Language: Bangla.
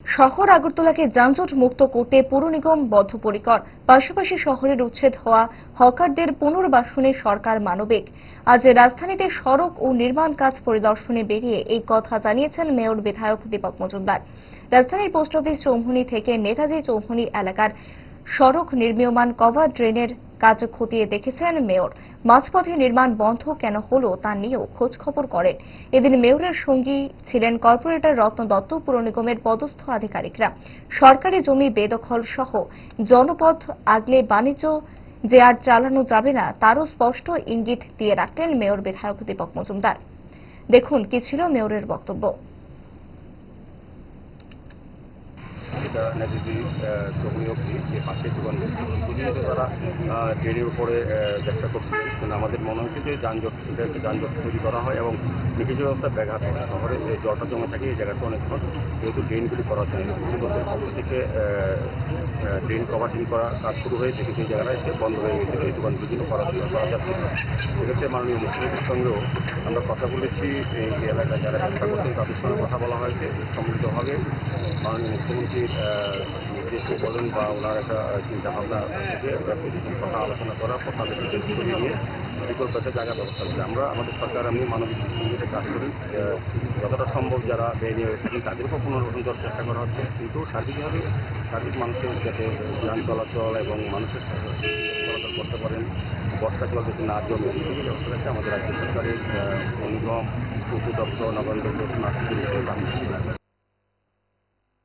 শহর আগরতলাকে যানজট মুক্ত করতে পৌর নিগম বদ্ধপরিকর। পাশাপাশি শহরের উচ্ছেদ হওয়া হকারদের পুনর্বাসনে সরকার মানবিক। আজ রাজধানীতে সড়ক ও নির্মাণ কাজ পরিদর্শনে বেরিয়ে এই কথা জানিয়েছেন মেয়র বিধায়ক দীপক মজুমদার। রাজধানীর পোস্ট অফিস চৌমুহনী থেকে নেতাজি চৌমুহনী এলাকার সড়ক নির্মীয়মান কভার ড্রেনের কাজ খতিয়ে দেখেছেন মেয়র। মাঝপথে নির্মাণ বন্ধ কেন হলো তা নিয়েও খোঁজ খবর করেন। এদিন মেয়রের সঙ্গী ছিলেন কর্পোরেটর রত্ন দত্ত, পুর নিগমের পদস্থ আধিকারিকরা। সরকারি জমি বেদখল সহ জনপথ আগলে বাণিজ্য যে আর চালানো যাবে না তারও স্পষ্ট ইঙ্গিত দিয়ে রাখলেন মেয়র বিধায়ক দীপক মজুমদার। দেখুন কি ছিল মেয়রের বক্তব্য। যেটা নেতাজি চৌমুহনী অবধি যে পাশের দোকানগুলি প্রতিনিয়ত তারা ট্রেনের উপরে চেষ্টা করছিলেন, কিন্তু আমাদের মনে হচ্ছে যে যানজট তৈরি করা হয় এবং নিকাশি ব্যবস্থা ব্যাঘাত হয়। শহরে জলটা জমে থাকে এই জায়গাটা অনেকক্ষণ, যেহেতু ড্রেনগুলি করা যায় না, কর্তৃপক্ষের পক্ষ থেকে ড্রেন কভারিং করা কাজ শুরু হয়েছে, কিন্তু এই জায়গাটা এসে বন্ধ হয়ে গেছিল, এই দোকানগুলির করা যাচ্ছে না। সেক্ষেত্রে মাননীয় মুখ্যমন্ত্রীর সঙ্গেও আমরা কথা বলেছি, এই এলাকায় যারা ব্যবসা করছেন তাদের সঙ্গে কথা বলা হয়েছে। সম্মিলিতভাবে মাননীয় মুখ্যমন্ত্রীর নির্দেশ বলেন বা ওনার একটা চিন্তাভাবনা থেকে প্রতিদিন কথা আলোচনা করা, কথা সরিয়ে নিয়ে বিকল্প একটা জায়গা ব্যবস্থা করে আমরা আমাদের সরকার আমি মানবিক দৃষ্টিতে কাজ করি। যতটা সম্ভব যারা বেআইনি হয়ে থাকেন তাদেরকেও পুনর্গঠন করার চেষ্টা করা হচ্ছে, কিন্তু সার্বিক মানুষের যাতে যান চলাচল এবং মানুষের চলাচল করতে পারেন, বর্ষা জল যাতে না জমে এই ব্যবস্থা রাখতে আমাদের রাজ্য সরকারের নিগম, উপ দপ্তর, নগর দপ্তর